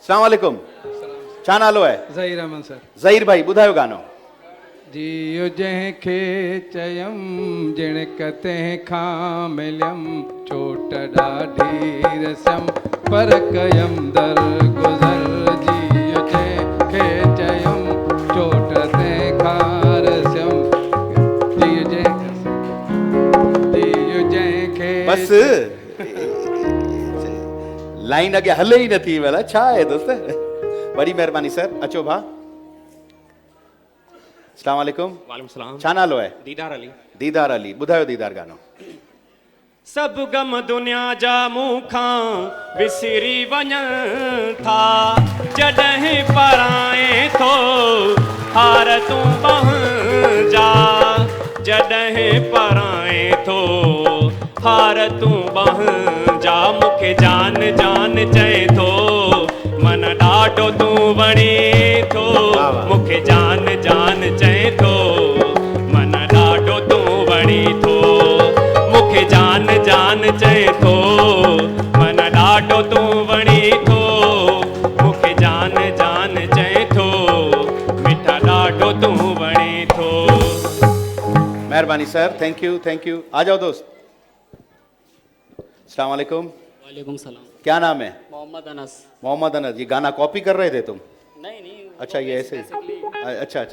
अस्सलाम वालेकुम। छा नालो है? ज़हीर अहमद सर। ज़हीर भाई ॿुधायो गानो। जियो जंहिंखे चयमि जिण कतहिं खां मिलियमि चोट ॾाढी रसम पर कयमि दरगुज़र। जियो जंहिंखे चयमि चोट तंहिंखां रसियमि जियो जंहिंखे बस लाइन अॻे हले ई नथी भला छा आहे दोस्त। बड़ी महिरबानी सर। अचो भा। अस्सलाम वालेकुम। वालेकुम सलाम। छा नालो है? दीदार अली। दीदार अली ॿुधायो दीदार गानो। सब गम दुनिया जा मूंखां विसरी वञनि था जॾहिं पराए थो हार तूं ॿाह जा जॾहिं पराए थो हार तूं ॿाह जा मूंखे जान जान चए थो मन ॾाढो तूं वणे थो मूंखे जान जान चए थो मन ॾाढो तूं वणे थो मूंखे जान जान चए थो मन ॾाढो तूं वणे थो मूंखे जान जान चए थो मिठा ॾाढो तूं वणे थो। मेहरबानी सर। Thank you. आ जाओ दोस्त। अस्सलाम वालेकुम। वालेकुम सलाम। क्या नाम है? मोहम्मद अनस। मोहम्मद अनस। ये गाना कॉपी कर रहे थे तुम? नहीं अच्छा ये ऐसे ही। अच्छा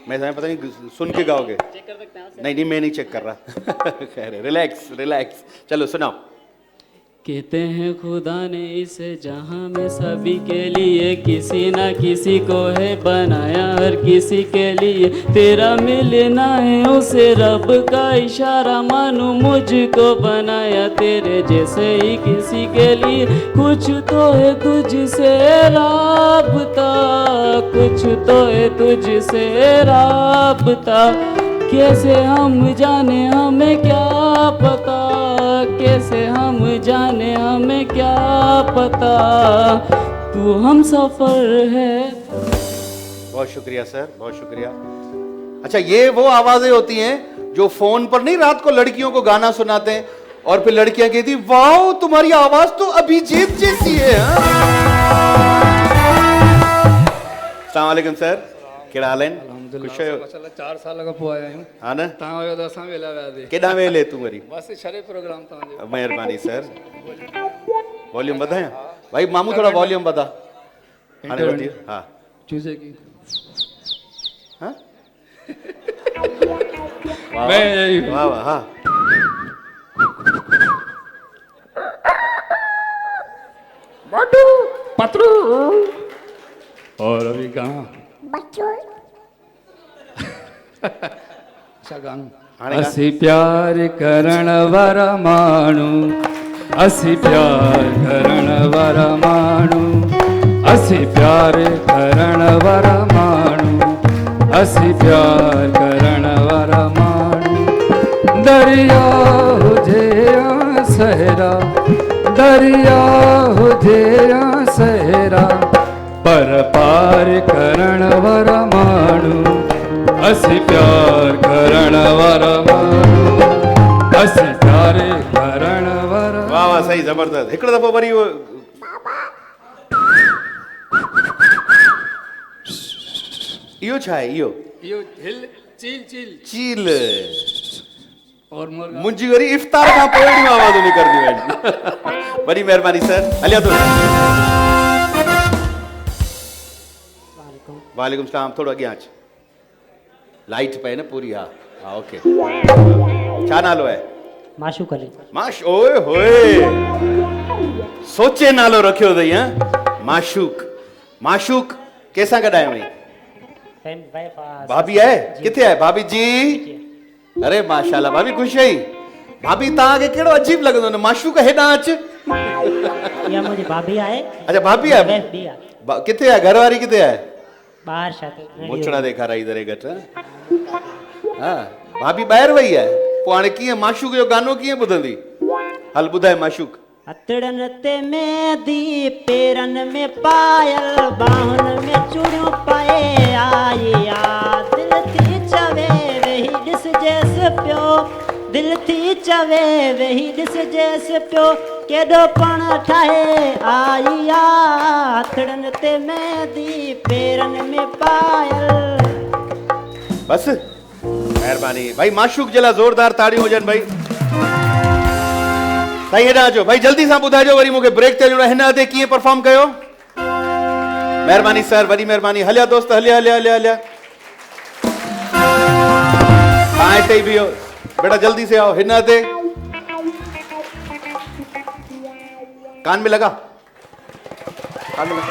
मैं समझ पता नहीं सुन के गाओगे। चेक कर सकते हैं। नहीं मैं नहीं चेक कर रहा। खैर है, रिलैक्स। चलो सुनाओ। कहते हैं खुदा ने इस जहां में सभी के लिए किसी ना किसी को है बनाया हर किसी के लिए तेरा मिलना है उसे रब का इशारा मानो मुझको बनाया तेरे जैसे ही किसी के लिए कुछ तो है तुझसे राबता कुछ तो है तुझसे राबता कैसे हम जाने हमें क्या पता कैसे हम जाने हमें क्या पता तू हम सफर है। बहुत शुक्रिया सर बहुत शुक्रिया। अच्छा ये वो आवाजें होती हैं जो फोन पर नहीं रात को लड़कियों को गाना सुनाते हैं और फिर लड़कियां कहती वाह तुम्हारी आवाज तो अभिजीत जैसी है। अस्सलाम वालेकुम सर। केड़ा हाल आहिनि? खुश आहियो? माशाल्लाह 4 साल खां पोइ आया आहियूं। हा न तव्हां आयो त असां वेला वियासीं। केॾा वेले तूं वरी? बसि छॾे प्रोग्राम तव्हांजो। मेहरबानी सर। वॉल्यूम वधाया भाई मामू थोड़ा वॉल्यूम वधा। हाणे वधी हा चूजे की हाँ? वाह वाह हाँ पतरू और अभी कहाँ अच्छा गानो। हाणे गा। असी प्यार करण वारा माण्हू असी प्यार करण वारा माण्हू असी प्यार करण वारा माण्हू असी प्यार करण वारा माण्हू दरिया हुजे या सहरा दरिया हुजे या सहरा पर पार करण वारा माण्हू असी प्यार करण वारा माण्हू असी प्यार करण वारा। वाह वाह सही जबरदस्त। हिकिड़ो दफ़ो वरी वो इहो छा आहे? इहो हिल चील चील चील और मुर्गा मुंहिंजी वरी इफ्तार खां पोइ अहिड़ियूं आवाज़ूं निकिरंदियूं आहिनि। वरी महिरबानी सर। हलिया तो वालेकुम सलाम। थोड़ो अॻियां अच लाइट पए न पूरी। हा हा ओके। छा नालो है? माशूक अली। माश ओए होए सोचे नालो रखियो अथई। माशूक माशूक कंहिंसां गॾु आयो आहीं? भाभी आहे? किथे आहे भाभी जी? अरे माशाल्लाह भाभी ख़ुशि आई। भाभी तव्हांखे कहिड़ो अजीब लॻंदो न माशूक हेॾां अच। या मुंहिंजी भाभी आहे। अच्छा भाभी आहे। किथे आहे घरवारी किथे आहे? ॿाहिरि शादी मुछड़ा ॾेखाराई दरे घटि। हा भाभी ॿाहिरि वई आहे पोइ हाणे कीअं माशूक जो गानो कीअं ॿुधंदी? हल ॿुधाए माशूक। हथड़नि ते मेहंदी पेरनि में पायल बाहुनि में चूड़ियूं पाए आई आ दिलि थी चवे वेही ॾिसजेसि पियो दिल थी चवे वेही ॾिसजेसि पियो केॾो पण ठाहे आई आ हथड़न ते मेहंदी पेरन में पायल। बस मेहरबानी भाई, माशूक जे लाइ ज़ोरदार ताड़ियूं हुजनि भाई। साईं हेॾां अचो भाई, जल्दी सां ॿुधाइजो, वरी मूंखे ब्रेक ते ॾियणो। हिन ते कीअं परफॉर्म कयो? मेहरबानी सर, वॾी मेहरबानी। हलिया दोस्त, हलिया हलिया हलिया हलिया। हाँ हिते ही बीहो बेटा, जल्दी से आओ। हिन ते कान में लगा, कान में लगा।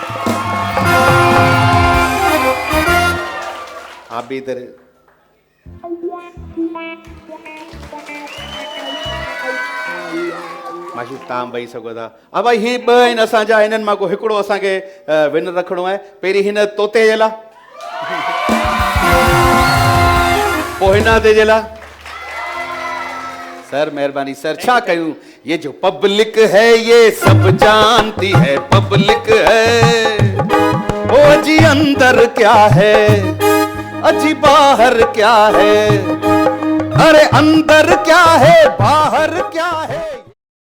आप भी इधर। माशूक तव्हां बई सघो था। हा भाई, ही ॿ आहिनि असांजा, हिननि मां को हिकिड़ो असांखे विनर रखिणो आहे। पहिरीं हिन तोते जे लाइ, पोइ हिन ते जे लाइ। सर मेहरबानी सर, छा कयूं? ये जो पब्लिक है ये सब जानती है, पब्लिक है। ओ अजी अंदर क्या है, अजी बाहर क्या है, अरे अंदर क्या है बाहर क्या है।